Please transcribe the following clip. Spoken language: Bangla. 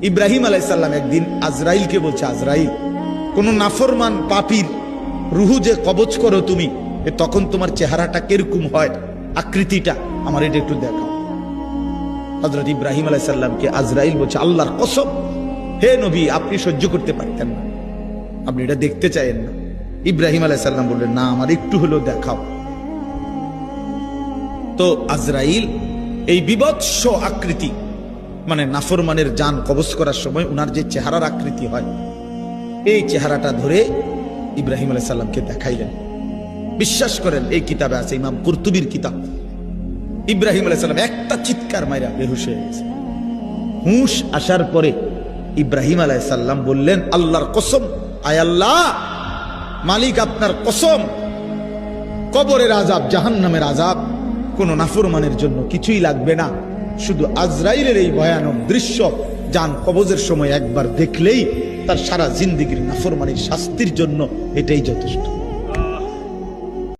ইব্রাহিম আলাইহিস সালাম একদিন আজরাইলকে বলছে, আজরাইল, কোন নাফরমান পাপীর রুহু যে কবজ করো তুমি, তখন তোমার চেহারাটা কিরকম হয়, আকৃতিটা আমার এটা একটু দেখাও। হযরত ইব্রাহিম আলাইহিস সালামকে আজরাইল বলছে, আল্লাহর কসম হে নবী, আপনি সহ্য করতে পারতেন না, আপনি এটা দেখতে চাইেন না। ইব্রাহিম আলাইহিস সালাম বললেন, না, আমার একটু হলেও দেখাও। তো আজরাইল এই বিভৎস আকৃতি, মানে নাফরমানের জান কবজ করার সময় উনার যে চেহারার আকৃতি হয়, এই চেহারাটা ধরে ইব্রাহিম আলাইহিস সালামকে দেখাইলেন। বিশ্বাস করেন, এই কিতাবে আছে, ইমাম কুরতুবীর কিতাব, ইব্রাহিম আলাইহিস সালাম একটা চিৎকার মাইরা বেহুশ হয়ে গেছে। হুঁশ আসার পরে ইব্রাহিম আলাইহিস সালাম বললেন, আল্লাহর কসম, আয় আল্লাহ, মালিক আপনার কসম, কবরের আযাব, জাহান্নামের আযাব কোন নাফরমানের জন্য কিছুই লাগবে না, শুধু আজরাইলের এই ভয়ানক দৃশ্য জান কবজের সময় একবার দেখলেই তার সারা জিন্দেগীর নাফরমানির শাস্তির জন্য এটাই যথেষ্ট।